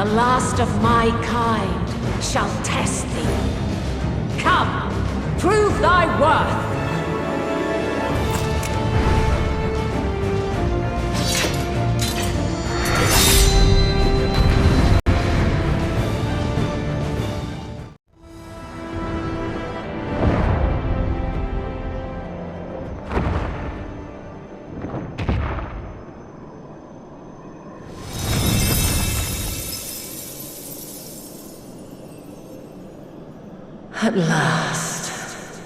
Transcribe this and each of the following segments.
The last of my kind shall test thee. Come, prove thy worth! At last,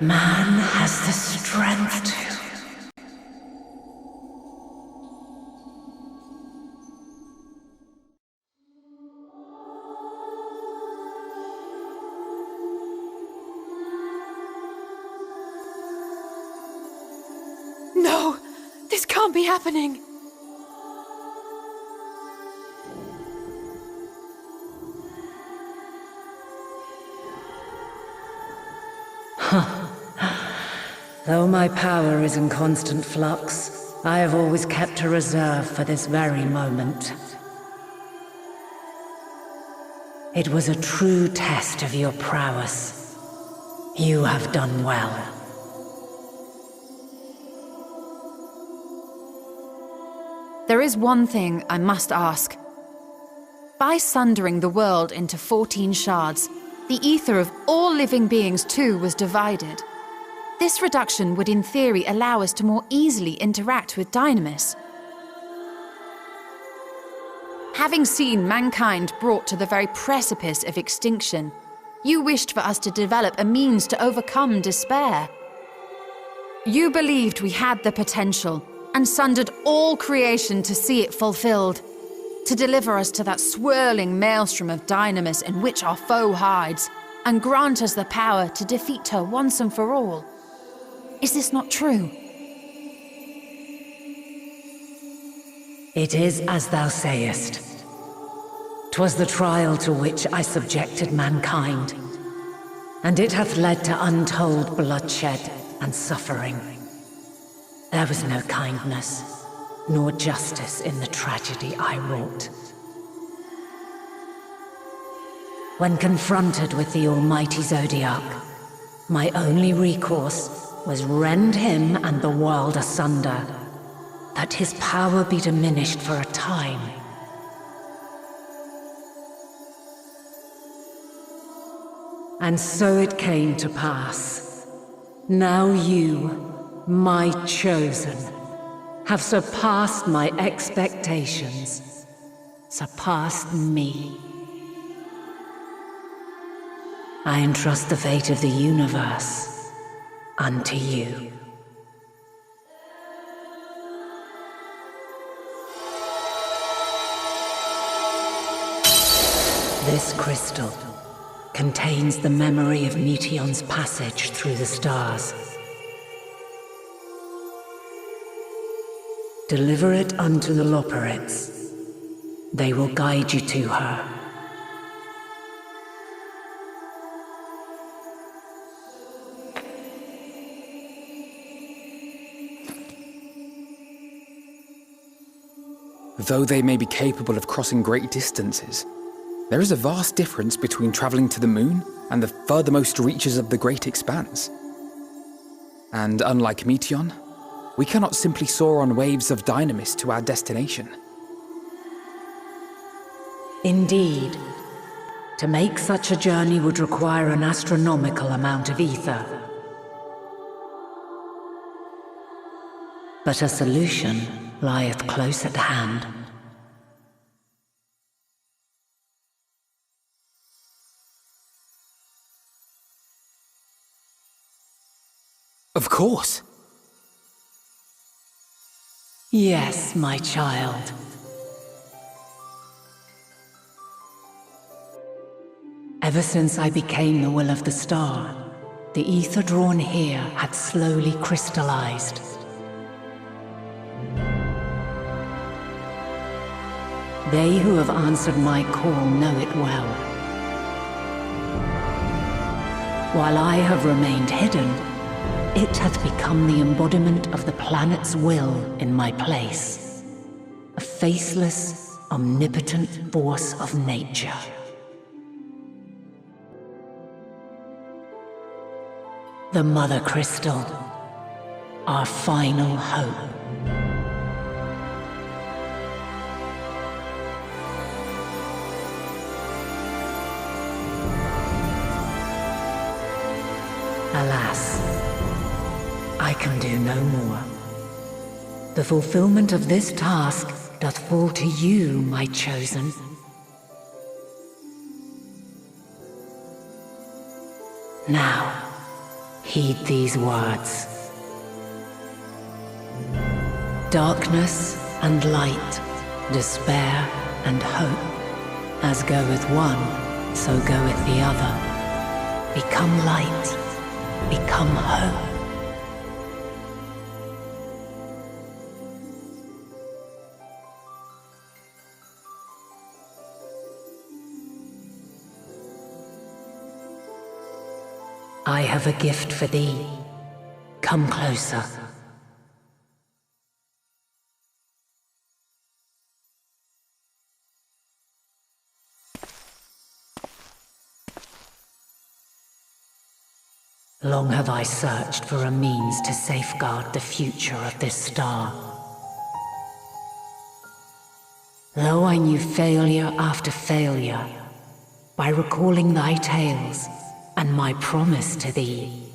man has the strength to. No! This can't be happening! Though my power is in constant flux, I have always kept a reserve for this very moment. It was a true test of your prowess. You have done well. There is one thing I must ask. By sundering the world into 14 shards, the ether of all living beings too was divided. This reduction would in theory allow us to more easily interact with Dynamis. Having seen mankind brought to the very precipice of extinction, you wished for us to develop a means to overcome despair. You believed we had the potential and sundered all creation to see it fulfilled, to deliver us to that swirling maelstrom of Dynamis in which our foe hides, and grant us the power to defeat her once and for all. Is this not true? It is as thou sayest. 'Twas the trial to which I subjected mankind, and it hath led to untold bloodshed and suffering. There was no kindness, nor justice in the tragedy I wrought. When confronted with the almighty Zodiac, my only recourse was rend him and the world asunder, that his power be diminished for a time. And so it came to pass. Now you, my chosen, have surpassed my expectations, surpassed me. I entrust the fate of the universe unto you. This crystal contains the memory of Meteion's passage through the stars. Deliver it unto the Loperids. They will guide you to her. Though they may be capable of crossing great distances, there is a vast difference between traveling to the moon and the furthermost reaches of the great expanse. And unlike Meteion, we cannot simply soar on waves of Dynamis to our destination. Indeed. To make such a journey would require an astronomical amount of ether. But a solution lieth close at hand. Of course. Yes, my child. Ever since I became the will of the star, the ether drawn here had slowly crystallized. They who have answered my call know it well. While I have remained hidden, it hath become the embodiment of the planet's will in my place. A faceless, omnipotent force of nature. The Mother Crystal, our final hope. Alas, I can do no more. The fulfillment of this task doth fall to you, my chosen. Now, heed these words. Darkness and light, despair and hope, as goeth one, so goeth the other. Become light, become hope. I have a gift for thee. Come closer. Long have I searched for a means to safeguard the future of this star. Though I knew failure after failure, by recalling thy tales and my promise to thee,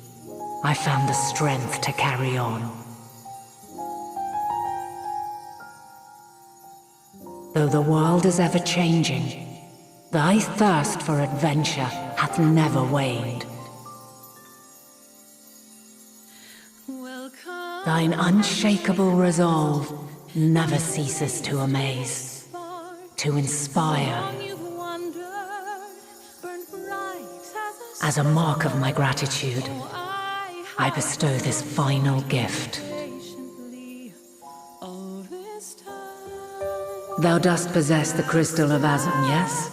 I found the strength to carry on. Though the world is ever changing, thy thirst for adventure hath never waned. Thine unshakable resolve never ceases to amaze, to inspire. As a mark of my gratitude, I bestow this final gift. Thou dost possess the Crystal of Azum, yes?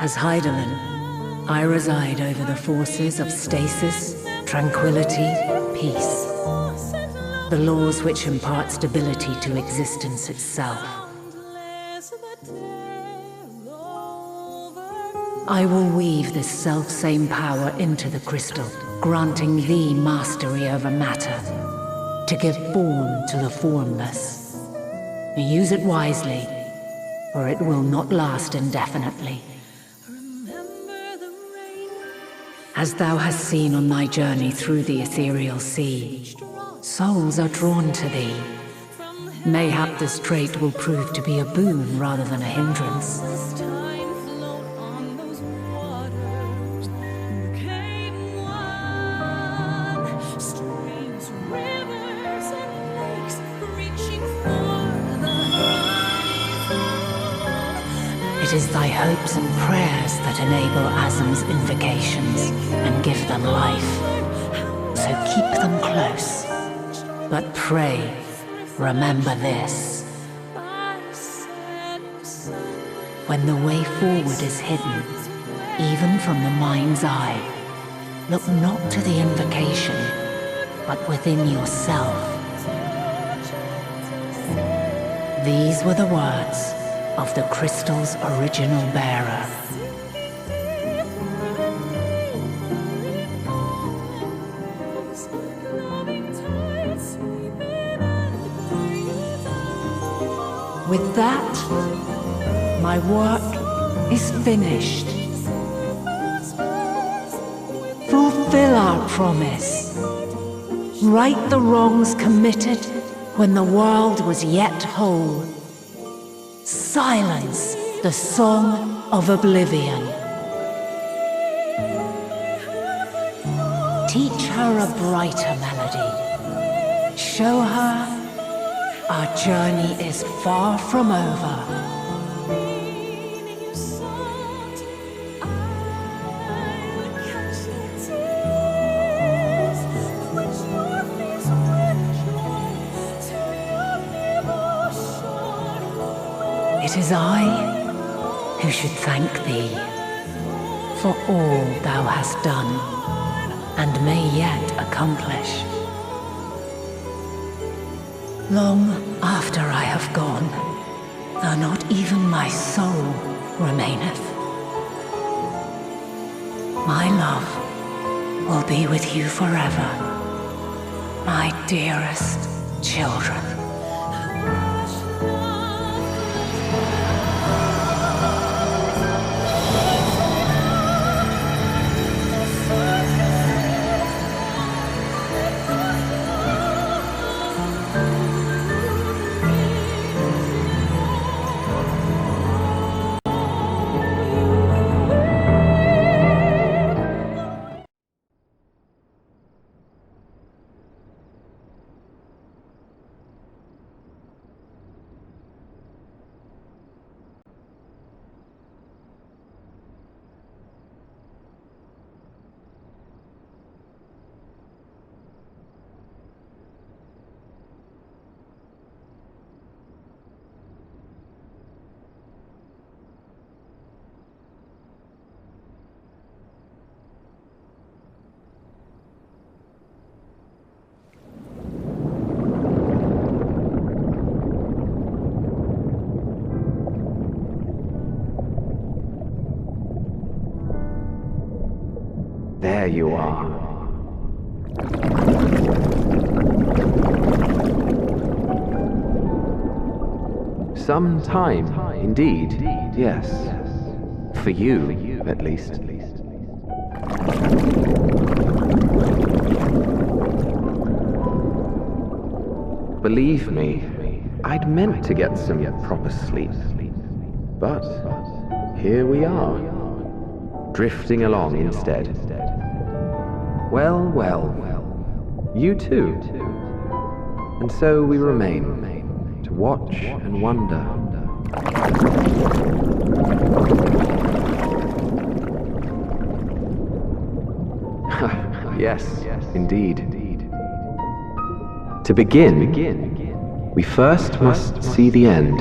As Hydaelyn, I reside over the forces of stasis, tranquility, peace. The laws which impart stability to existence itself. I will weave this self-same power into the crystal, granting thee mastery over matter, to give form to the formless. Use it wisely, for it will not last indefinitely. As thou hast seen on thy journey through the ethereal sea, souls are drawn to thee. Mayhap this trait will prove to be a boon rather than a hindrance. It is thy hopes and prayers that enable Azum's invocations and give them life. So keep them close. But pray, remember this. When the way forward is hidden, even from the mind's eye, look not to the invocation, but within yourself. These were the words of the crystal's original bearer. With that, my work is finished. Fulfill our promise. Right the wrongs committed when the world was yet whole. Silence the song of oblivion. Teach her a brighter melody. Show her our journey is far from over. It is I who should thank thee for all thou hast done and may yet accomplish. Long after I have gone, though not even my soul remaineth, my love will be with you forever, my dearest children. There you are. Some time, indeed, yes. For you, at least. Believe me, I'd meant to get some proper sleep. But here we are, drifting along instead. Well, you too. And so we remain, to watch and wonder. Yes, indeed. To begin, we first must see the end.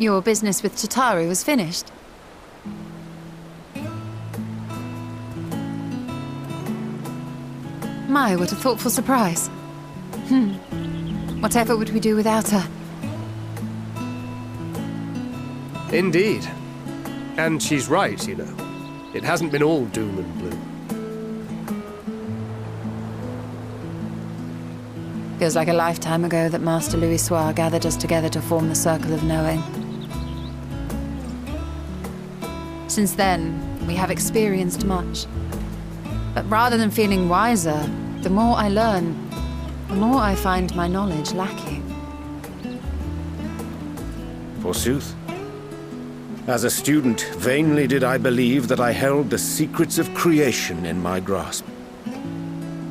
Your business with Chitauri was finished. My, what a thoughtful surprise. Whatever would we do without her? Indeed. And she's right, you know. It hasn't been all doom and gloom. Feels like a lifetime ago that Master Louis Soir gathered us together to form the Circle of Knowing. Since then, we have experienced much. But rather than feeling wiser, the more I learn, the more I find my knowledge lacking. Forsooth. As a student, vainly did I believe that I held the secrets of creation in my grasp.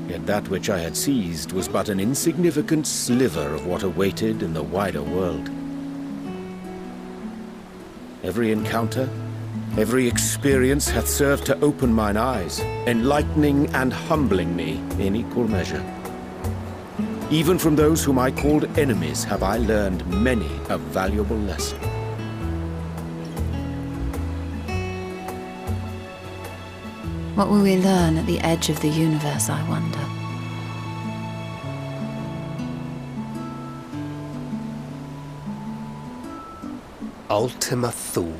Yet that which I had seized was but an insignificant sliver of what awaited in the wider world. Every encounter, every experience hath served to open mine eyes, enlightening and humbling me in equal measure. Even from those whom I called enemies have I learned many a valuable lesson. What will we learn at the edge of the universe, I wonder? Ultima Thule,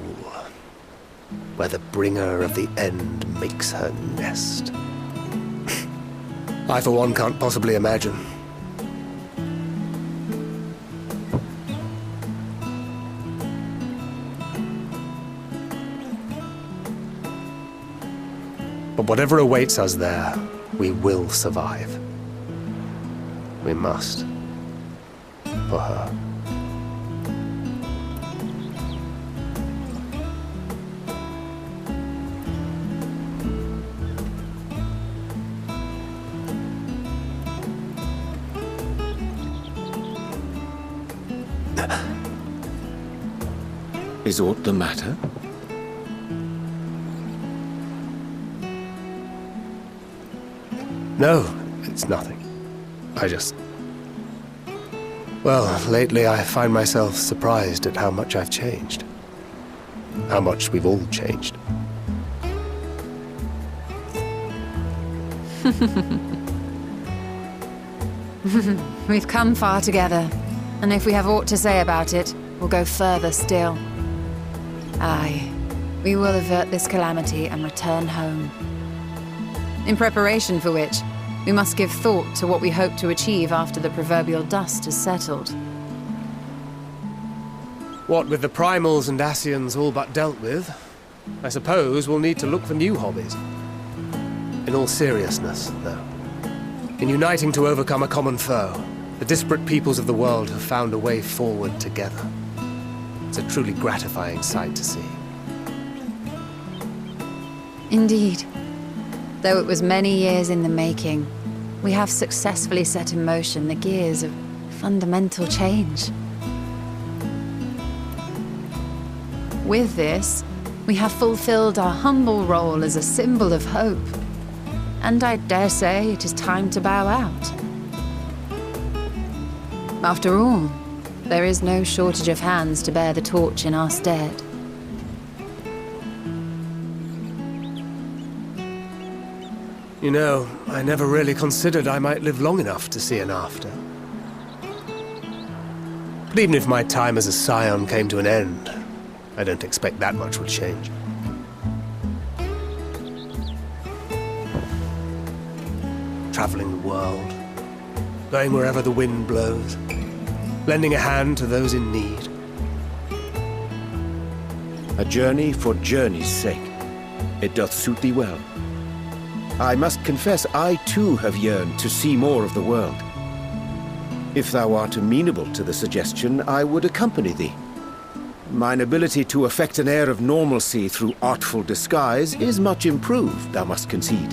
where the bringer of the end makes her nest. I, for one, can't possibly imagine. But whatever awaits us there, we will survive. We must. For her. Is aught the matter? No, it's nothing. Well, lately I find myself surprised at how much I've changed. How much we've all changed. We've come far together, and if we have aught to say about it, we'll go further still. Aye, we will avert this calamity and return home. In preparation for which, we must give thought to what we hope to achieve after the proverbial dust has settled. What with the primals and Scions all but dealt with, I suppose we'll need to look for new hobbies. In all seriousness, though, in uniting to overcome a common foe, the disparate peoples of the world have found a way forward together. It's a truly gratifying sight to see. Indeed. Though it was many years in the making, we have successfully set in motion the gears of fundamental change. With this, we have fulfilled our humble role as a symbol of hope. And I dare say it is time to bow out. After all, there is no shortage of hands to bear the torch in our stead. You know, I never really considered I might live long enough to see an after. But even if my time as a Scion came to an end, I don't expect that much would change. Traveling the world, going wherever the wind blows, lending a hand to those in need. A journey for journey's sake. It doth suit thee well. I must confess I too have yearned to see more of the world. If thou art amenable to the suggestion, I would accompany thee. Mine ability to affect an air of normalcy through artful disguise is much improved, thou must concede.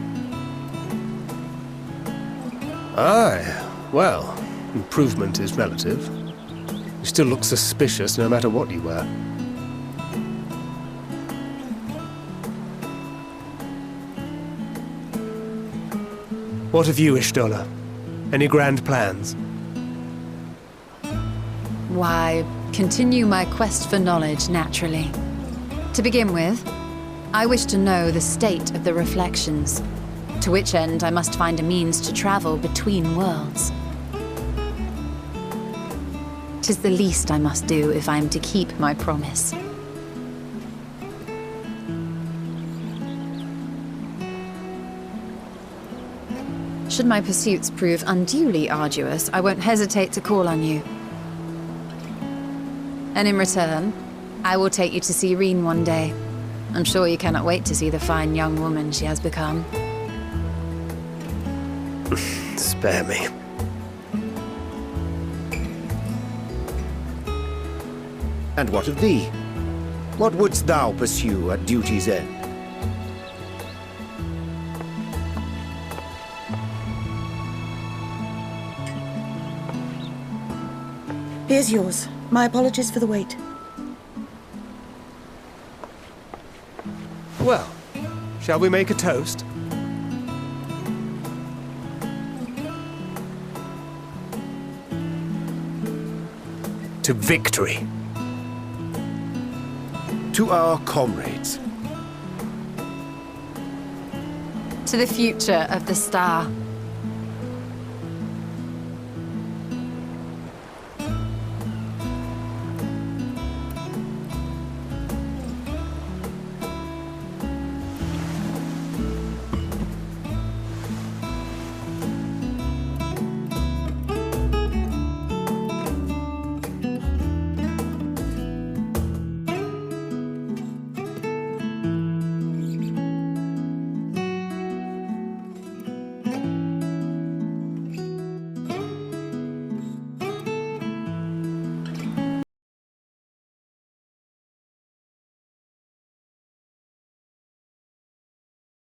Aye, well, improvement is relative. You still look suspicious no matter what you wear. What of you, Hydaelyn? Any grand plans? Why, continue my quest for knowledge, naturally. To begin with, I wish to know the state of the reflections, to which end I must find a means to travel between worlds. 'Tis the least I must do if I am to keep my promise. Should my pursuits prove unduly arduous, I won't hesitate to call on you. And in return, I will take you to see Reen one day. I'm sure you cannot wait to see the fine young woman she has become. Spare me. And what of thee? What wouldst thou pursue at duty's end? Here's yours. My apologies for the wait. Well, shall we make a toast? To victory. To our comrades. To the future of the star.